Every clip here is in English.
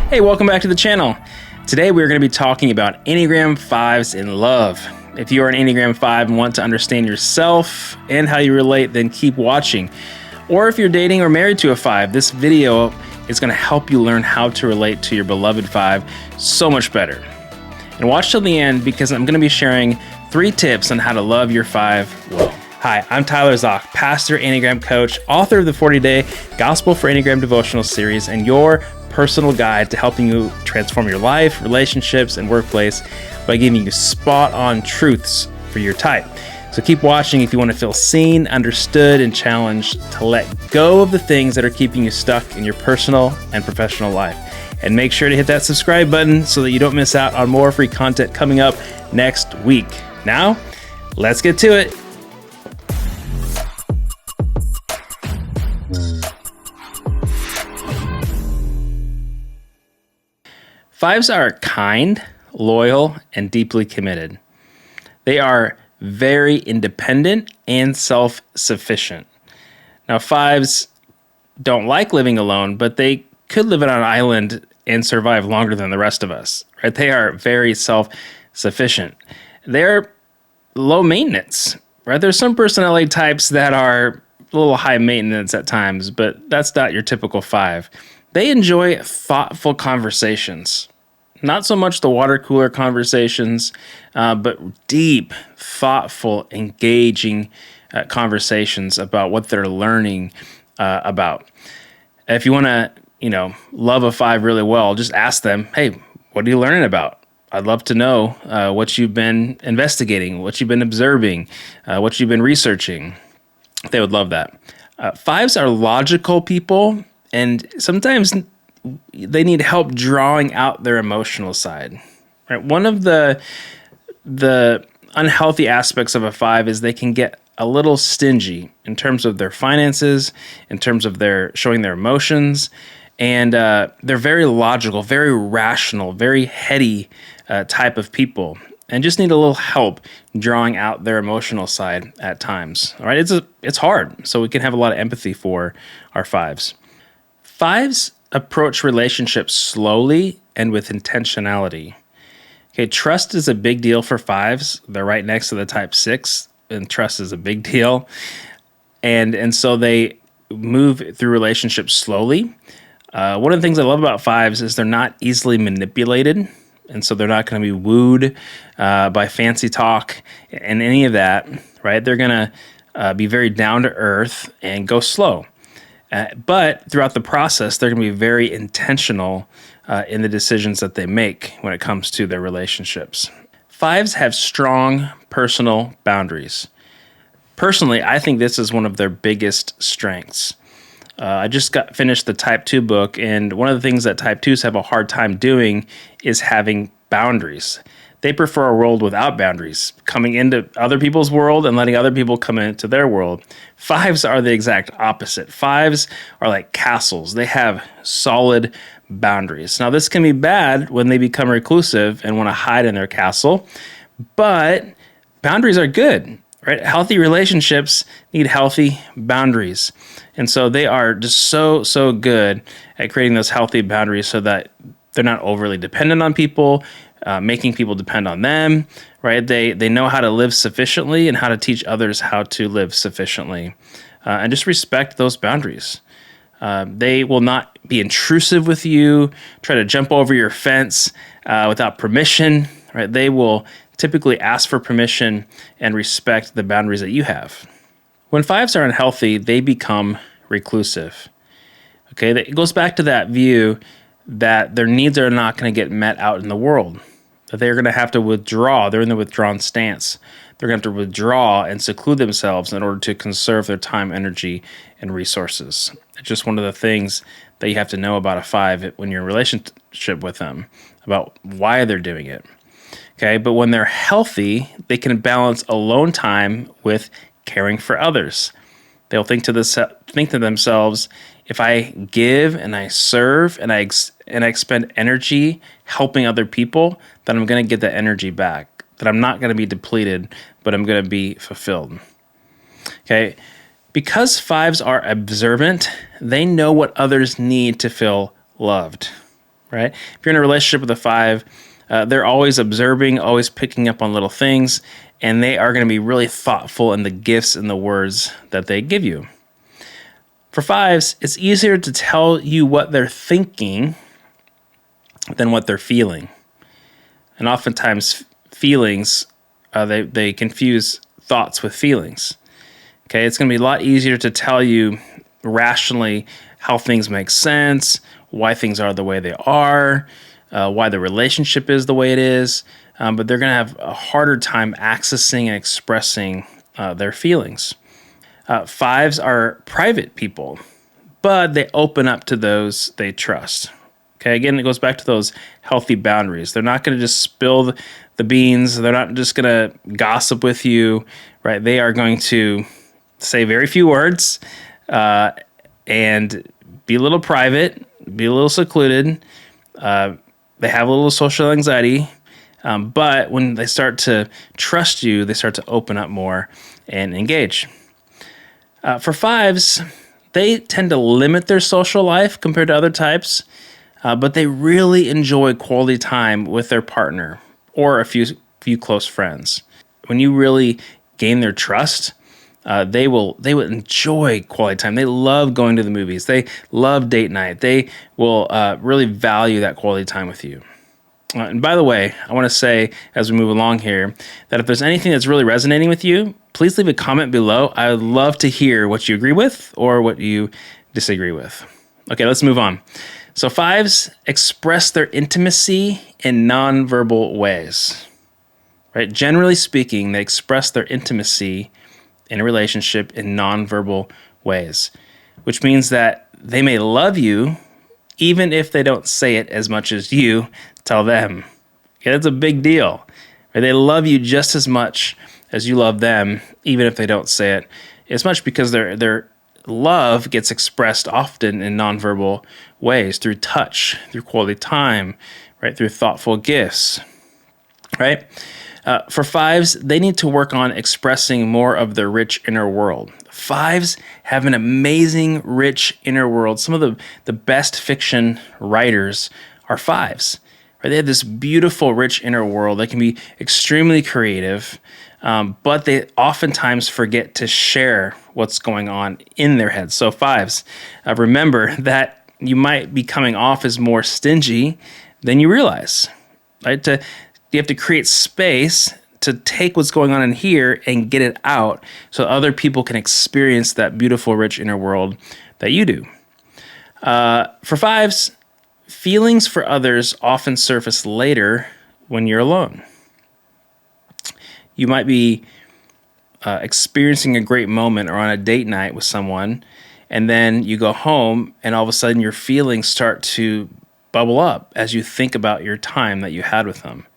Hey, welcome back to the channel. Today we're going to be talking about Enneagram Fives in love. If you are an Enneagram 5 and want to understand yourself and how you relate, then keep watching. Or if you're dating or married to a 5, this video is going to help you learn how to relate to your beloved 5 so much better. And watch till the end because I'm going to be sharing 3 tips on how to love your 5 well. Hi, I'm Tyler Zock, pastor, Enneagram coach, author of the 40-day Gospel for Enneagram Devotional series, and your personal guide to helping you transform your life, relationships, and workplace by giving you spot-on truths for your type. So keep watching if you want to feel seen, understood, and challenged to let go of the things that are keeping you stuck in your personal and professional life. And make sure to hit that subscribe button so that you don't miss out on more free content coming up next week. Now, let's get to it. Fives are kind, loyal, and deeply committed. They are very independent and self-sufficient. Now, 5s don't like living alone, but they could live on an island and survive longer than the rest of us, right? They are very self-sufficient. They're low maintenance, right? There's some personality types that are a little high maintenance at times, but that's not your typical 5. They enjoy thoughtful conversations. Not so much the water cooler conversations, but deep, thoughtful, engaging conversations about what they're learning about. If you want to, love a 5 really well, just ask them, hey, what are you learning about? I'd love to know what you've been investigating, what you've been observing, what you've been researching. They would love that. 5s are logical people, and sometimes they need help drawing out their emotional side. Right? One of the unhealthy aspects of a 5 is they can get a little stingy in terms of their finances, in terms of their showing their emotions, and they're very logical, very rational, very heady type of people, and just need a little help drawing out their emotional side at times. All right, it's hard, so we can have a lot of empathy for our 5s. 5s approach relationships slowly and with intentionality. Okay, trust is a big deal for 5s. They're right next to the type 6, and trust is a big deal. And so they move through relationships slowly. One of the things I love about 5s is they're not easily manipulated, and so they're not going to be wooed by fancy talk and any of that, right? They're going to be very down to earth and go slow. But throughout the process, they're going to be very intentional in the decisions that they make when it comes to their relationships. 5s have strong personal boundaries. Personally, I think this is one of their biggest strengths. I just finished the Type 2 book, and one of the things that Type 2s have a hard time doing is having boundaries. They prefer a world without boundaries, coming into other people's world and letting other people come into their world. 5s are the exact opposite. 5s are like castles. They have solid boundaries. Now, this can be bad when they become reclusive and want to hide in their castle, but boundaries are good, right? Healthy relationships need healthy boundaries. And so they are just so good at creating those healthy boundaries so that they're not overly dependent on people, making people depend on them, right? They know how to live sufficiently and how to teach others how to live sufficiently, and just respect those boundaries. They will not be intrusive with you, try to jump over your fence without permission, right? They will typically ask for permission and respect the boundaries that you have. When 5s are unhealthy, they become reclusive. Okay, it goes back to that view that their needs are not going to get met out in the world, that they're going to have to withdraw. They're in the withdrawn stance. They're going to have to withdraw and seclude themselves in order to conserve their time, energy, and resources. It's just one of the things that you have to know about a 5 when you're in a relationship with them, about why they're doing it. Okay, but when they're healthy, they can balance alone time with caring for others. They'll think to themselves, if I give and I serve and I expend energy helping other people, then I'm going to get that energy back. That I'm not going to be depleted, but I'm going to be fulfilled. Okay, because 5s are observant, they know what others need to feel loved. right? If you're in a relationship with a five, they're always observing, always picking up on little things, and they are going to be really thoughtful in the gifts and the words that they give you. For fives, it's easier to tell you what they're thinking than what they're feeling. And oftentimes feelings, they confuse thoughts with feelings. Okay, it's going to be a lot easier to tell you rationally how things make sense, why things are the way they are, why the relationship is the way it is, but they're going to have a harder time accessing and expressing their feelings. Fives are private people, but they open up to those they trust. Okay, again, it goes back to those healthy boundaries. They're not going to just spill the beans. They're not just going to gossip with you, right? They are going to say very few words and be a little private, be a little secluded. They have a little social anxiety, but when they start to trust you, they start to open up more and engage. For fives, they tend to limit their social life compared to other types, but they really enjoy quality time with their partner or a few close friends. When you really gain their trust, they will enjoy quality time. They love going to the movies. They love date night. They will really value that quality time with you. And by the way, I want to say as we move along here that if there's anything that's really resonating with you, please leave a comment below. I would love to hear what you agree with or what you disagree with. Okay, let's move on. So fives express their intimacy in nonverbal ways, right? Generally speaking, they express their intimacy in a relationship in nonverbal ways, which means that they may love you even if they don't say it as much as you tell them. Okay, that's a big deal. Right? They love you just as much as you love them, even if they don't say it as much, because their love gets expressed often in nonverbal ways, through touch, through quality time, right? Through thoughtful gifts, right? For fives, they need to work on expressing more of their rich inner world. Fives have an amazing, rich inner world. Some of the best fiction writers are fives. Right? They have this beautiful, rich inner world. They can be extremely creative, but they oftentimes forget to share what's going on in their heads. So fives, remember that you might be coming off as more stingy than you realize. Right? You have to create space to take what's going on in here and get it out so other people can experience that beautiful, rich inner world that you do. For fives, feelings for others often surface later when you're alone. You might be experiencing a great moment or on a date night with someone, and then you go home and all of a sudden your feelings start to bubble up as you think about your time that you had with them.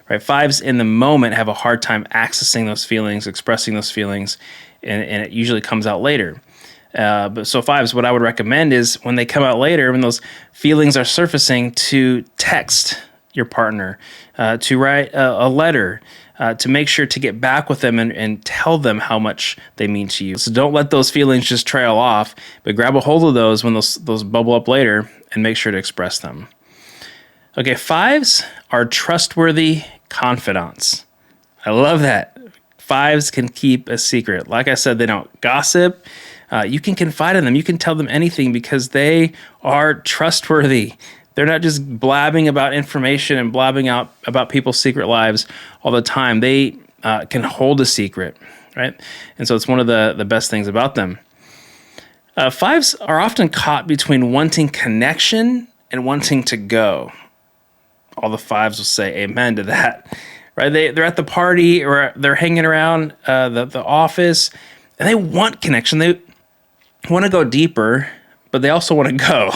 Right? Fives in the moment have a hard time accessing those feelings, expressing those feelings, and it usually comes out later. But so fives, what I would recommend is when they come out later, when those feelings are surfacing, to text your partner, to write a letter, to make sure to get back with them and tell them how much they mean to you. So don't let those feelings just trail off, but grab a hold of those when those bubble up later and make sure to express them. Okay, fives are trustworthy confidants. I love that. Fives can keep a secret. Like I said, they don't gossip. You can confide in them. You can tell them anything because they are trustworthy. They're not just blabbing about information and blabbing out about people's secret lives all the time. They can hold a secret, right? And so it's one of the best things about them. Fives are often caught between wanting connection and wanting to go. All the fives will say amen to that, right? They're at the party or they're hanging around the office, and they want connection. They want to go deeper, but they also want to go.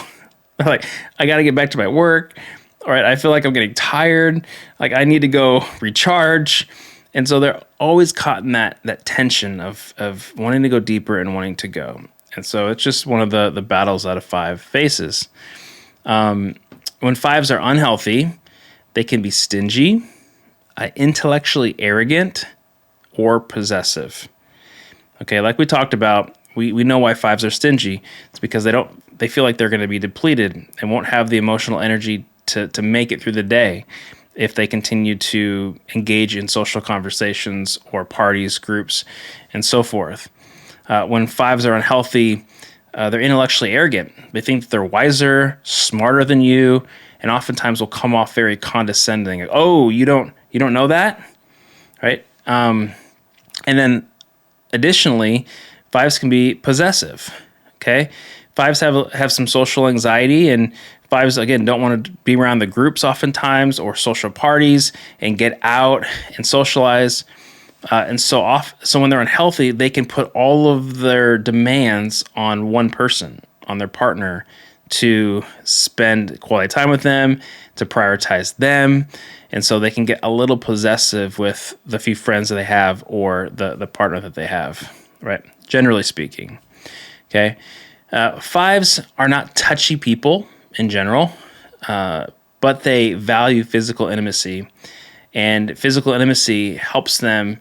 They're like, I got to get back to my work. All right, I feel like I'm getting tired. Like I need to go recharge. And so they're always caught in that tension of wanting to go deeper and wanting to go. And so it's just one of the battles that a five faces. When fives are unhealthy, they can be stingy, intellectually arrogant, or possessive. Okay, like we talked about, we know why fives are stingy. It's because they feel like they're going to be depleted and won't have the emotional energy to make it through the day if they continue to engage in social conversations or parties, groups, and so forth. When fives are unhealthy, they're intellectually arrogant. They think that they're wiser, smarter than you, and oftentimes will come off very condescending. Like, oh, you don't know that, right? And then additionally, fives can be possessive. Okay, fives have some social anxiety, and fives again don't want to be around the groups oftentimes or social parties and get out and socialize. And so when they're unhealthy, they can put all of their demands on one person, on their partner, to spend quality time with them, to prioritize them. And so they can get a little possessive with the few friends that they have or the partner that they have, right? Generally speaking, okay? Fives are not touchy people in general, but they value physical intimacy. And physical intimacy helps them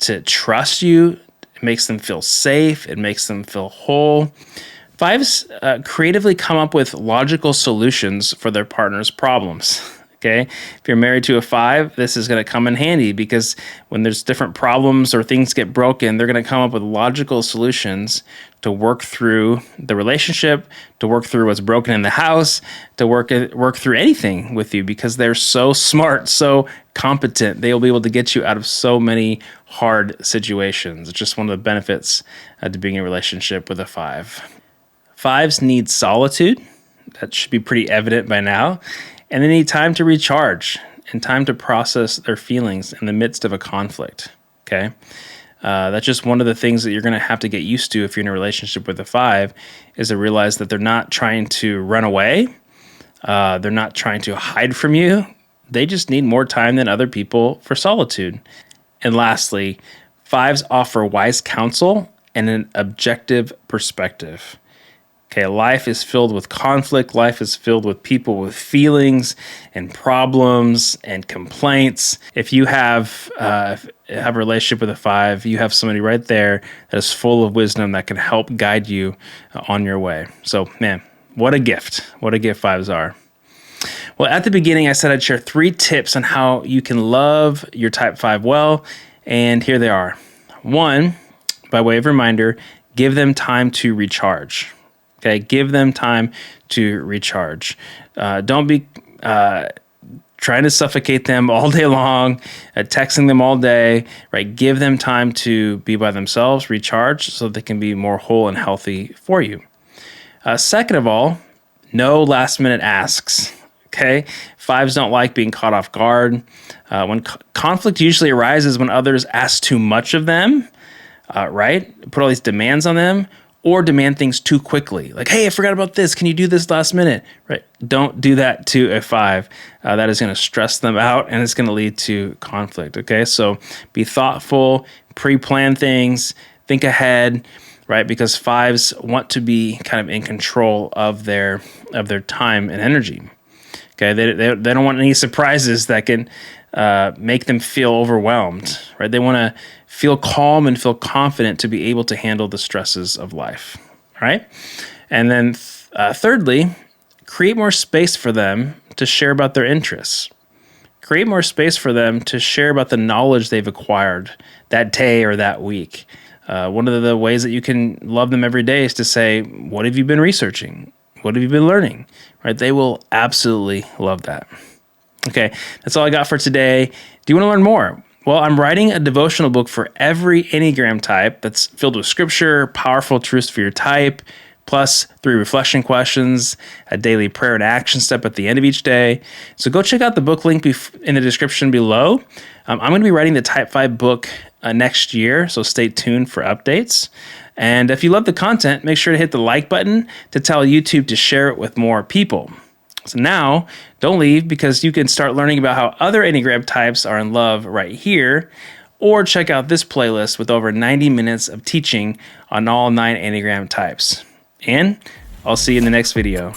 to trust you. It makes them feel safe. It makes them feel whole. Fives creatively come up with logical solutions for their partner's problems. Okay, if you're married to a five, this is going to come in handy because when there's different problems or things get broken, they're going to come up with logical solutions to work through the relationship, to work through what's broken in the house, to work through anything with you because they're so smart, so competent. They will be able to get you out of so many hard situations. It's just one of the benefits to being in a relationship with a five. Fives need solitude. That should be pretty evident by now. And they need time to recharge and time to process their feelings in the midst of a conflict, okay? That's just one of the things that you're going to have to get used to if you're in a relationship with a five, is to realize that they're not trying to run away. They're not trying to hide from you. They just need more time than other people for solitude. And lastly, fives offer wise counsel and an objective perspective. Okay, life is filled with conflict. Life is filled with people with feelings and problems and complaints. If you have a relationship with a five, you have somebody right there that is full of wisdom that can help guide you on your way. So, man, what a gift. What a gift fives are. Well, at the beginning, I said I'd share 3 tips on how you can love your type 5 well, and here they are. 1, by way of reminder, give them time to recharge. Okay, give them time to recharge. Don't be trying to suffocate them all day long, texting them all day, right? Give them time to be by themselves, recharge, so they can be more whole and healthy for you. Second of all, no last minute asks. Okay, fives don't like being caught off guard. When conflict usually arises when others ask too much of them, right? Put all these demands on them, or demand things too quickly. Like, hey, I forgot about this. Can you do this last minute? Right? Don't do that to a five. That is going to stress them out and it's going to lead to conflict. Okay, so be thoughtful, pre-plan things, think ahead, right? Because fives want to be kind of in control of their time and energy. Okay, they don't want any surprises that can make them feel overwhelmed, right? They want to feel calm and feel confident to be able to handle the stresses of life, all right? And then thirdly, create more space for them to share about their interests. Create more space for them to share about the knowledge they've acquired that day or that week. One of the ways that you can love them every day is to say, what have you been researching? What have you been learning? Right? They will absolutely love that. Okay, that's all I got for today. Do you want to learn more? Well, I'm writing a devotional book for every Enneagram type that's filled with scripture, powerful truths for your type, plus 3 reflection questions, a daily prayer and action step at the end of each day. So go check out the book link in the description below. I'm going to be writing the Type 5 book next year, so stay tuned for updates. And if you love the content, make sure to hit the like button to tell YouTube to share it with more people. So now, don't leave because you can start learning about how other Enneagram types are in love right here, or check out this playlist with over 90 minutes of teaching on all 9 Enneagram types. And I'll see you in the next video.